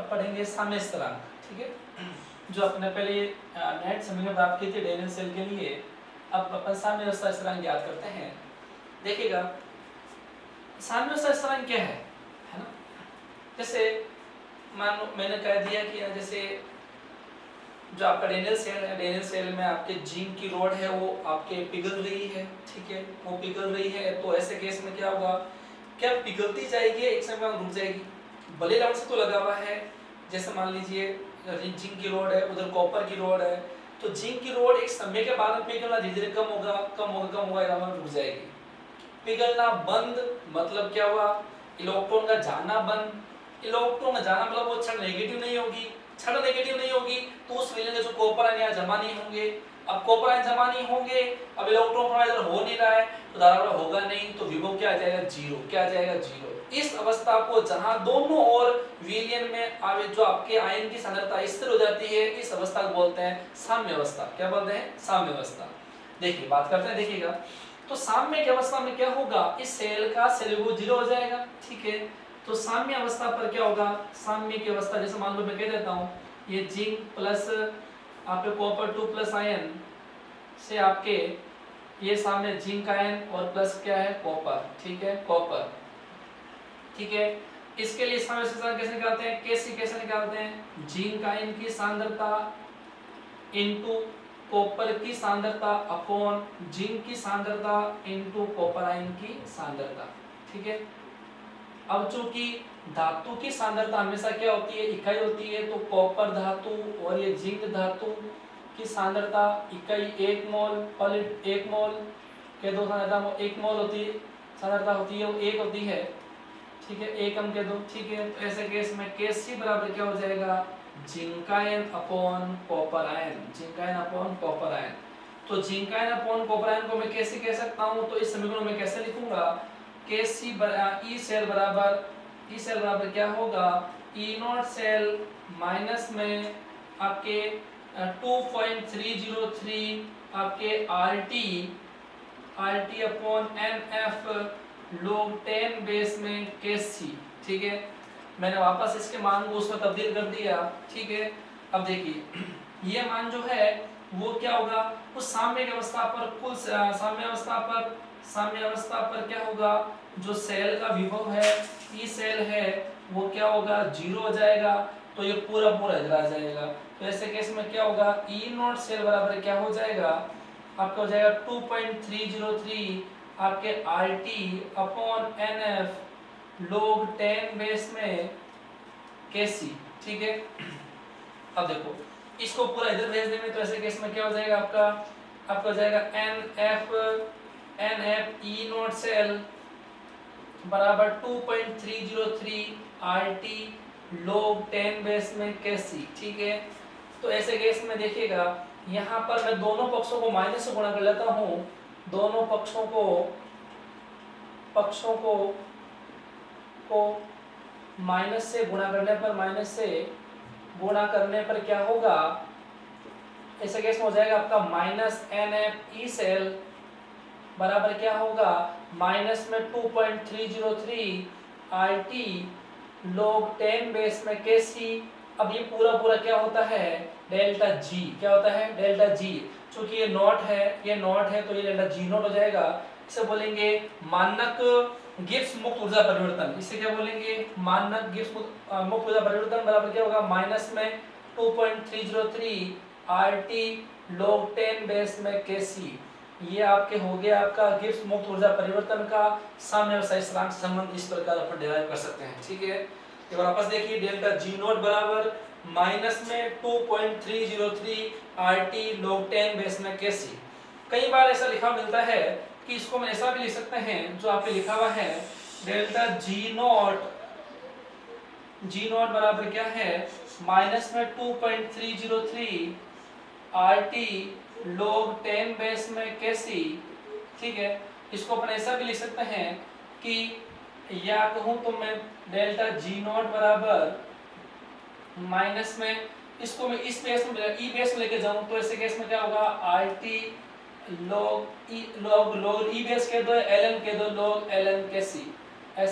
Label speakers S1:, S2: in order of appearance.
S1: अब पढ़ेंगे साम्य स्थिरांक, ठीक है, जो अपने पहले नेट समय में प्राप्त की थी डेनियल सेल के लिए। अब अपन साम्य स्थिरांक याद करते हैं। देखिएगा साम्य स्थिरांक क्या है ना। जैसे मान लो मैंने कह दिया कि जैसे जो आपका डेनियल सेल है, डेनियल सेल में आपके जिंक की रॉड है वो आपके पिघल रही है, ठीक है, वो पिघल रही है। तो ऐसे केस में क्या होगा, क्या पिघलती जाएगी, एक समय रुक जाएगी, भले लाइन से तो लगा हुआ है। जैसे मान लीजिए जिंक की रॉड है, उधर कॉपर की रॉड है, तो जिंक की रॉड एक समय के बाद पिघलना धीरे धीरे कम होगा कम होगा कम होगा, एक रुक जाएगी। पिघलना बंद मतलब क्या हुआ, इलेक्ट्रॉन का जाना बंद। इलेक्ट्रॉन का जाना मतलब वो क्षण नेगेटिव नहीं होगी, क्षण नेगेटिव नहीं होगी तो उस वेले जो कॉपर आयन यहाँ जमा नहीं होंगे। अब कॉपर आयन जमा नहीं होंगे, अब इलेक्ट्रॉन प्रवाह हो नहीं रहा है तो धारा होगा नहीं, तो विभव क्या आ जाएगा, जीरो। क्या आ जाएगा, जीरो। इस अवस्था को जहां दोनों ओर विलयन में आवे जो आपके आयन की सांद्रता स्थिर हो जाती है, इस अवस्था को बोलते हैं साम्य अवस्था। क्या बोलते हैं, साम्य अवस्था। देखिए बात करते हैं, देखिएगा तो साम्य की अवस्था में क्या होगा, इस सेल का सेल वो जीरो हो जाएगा, ठीक है। तो साम्य अवस्था पर क्या होगा, साम्य की अवस्था जैसे मान लो मैं कह देता हूं ये जिंक प्लस आपके कॉपर 2 प्लस आयन से आपके ये सामने जिंक आयन और प्लस क्या है, कॉपर, ठीक है, कॉपर, ठीक है। इसके लिए साम्य स्थिरांक कैसे निकालते हैं, कैसे निकालते हैं, जिंक आयन की सांद्रता इनटू कॉपर की सांद्रता अपॉन जिंक की सांद्रता इनटू कॉपर आयन की सांद्रता, ठीक है। अब चूंकि धातु की सांद्रता हमेशा क्या होती है, इकाई होती है, तो कॉपर धातु और ये जिंक धातु की सांद्रता इकाई 1 मोल पर 1 मोल के दो सांद्रता 1 मोल होती है, सांद्रता होती है वो 1 होती है, ठीक है, 1 हम कह दो, ठीक है। तो ऐसे केस में Kc बराबर क्या हो जाएगा, zinc ion upon copper ion, zinc ion upon copper ion. तो zinc ion upon copper ion को मैं कैसे कह सकता हूं, तो इस समीकरण में कैसे लिखूंगा, Kc ई सेल बराबर क्या होगा, ई नॉट सेल माइनस में आपके 2.303 आपके RT upon NF log 10 base में Kc, ठीक है। मैंने वापस इसके मान को उसमें तब्दील कर दिया, ठीक है। अब देखिए ये मान जो है वो क्या होगा, उस साम्य अवस्था पर कुल साम्य अवस्था पर क्या होगा, जो सेल का विभव है ई सेल है वो क्या होगा, जीरो हो जाएगा, तो ये पूरा इधर आ जाएगा। तो ऐसे केस में क्या होगा, ई नॉट सेल बराबर क्या हो जाएगा, आपका हो जाएगा 2.303 आपके RT upon NF log 10 base में Kc, ठीक है। अब देखो इसको पूरा इधर भेज देंगे तो ऐसे केस में क्या हो जाएगा, आपका हो जाएगा NF E नॉट सेल बराबर 2.303 RT log 10 बेस में Kc, ठीक है। तो ऐसे केस में देखिएगा यहाँ पर मैं दोनों पक्षों को माइनस से गुणा कर लेता हूँ, दोनों पक्षों को माइनस से गुणा करने पर क्या होगा, ऐसे केस में हो जाएगा आपका माइनस NF ई सेल बराबर क्या होगा, माइनस में 2.303 RT log 10 बेस में Kc। अब ये पूरा क्या होता है, डेल्टा G, क्या होता है, डेल्टा G। चूंकि ये नॉट है तो ये डेल्टा G नॉट हो जाएगा। इसे बोलेंगे मानक गिब्स मुक्त ऊर्जा परिवर्तन, इसे क्या बोलेंगे, मानक गिब्स मुक्त ऊर्जा परिवर्तन बराबर क्या होगा, माइनस में 2.303 RT log 10 बेस में Kc। ये आपके हो गया आपका गिब्स मुक्त ऊर्जा परिवर्तन का साम्य स्थिरांक संबंध, इस प्रकार अपन डिराइव कर सकते हैं, ठीक है। एक बार वापस देखिए, डेल्टा G नॉट बराबर माइनस में 2.303 RT log 10 बेस में Kc। कई बार ऐसा लिखा मिलता है कि इसको हम ऐसा भी लिख सकते हैं जो आप पे लिखा हुआ है, डेल्टा G नॉट बराबर क्या है, माइनस में 2.303 RT log 10 बेस में Kc, ठीक है। इसको अपन ऐसा भी लिख सकते हैं कि या कहूं तो मैं डेल्टा G नॉट बराबर माइनस में, इसको मैं इस बेस में ई बेस में लेके जाऊं तो ऐसे केस में क्या होगा, RT log ई बेस के दो ln के दो log ln Kc,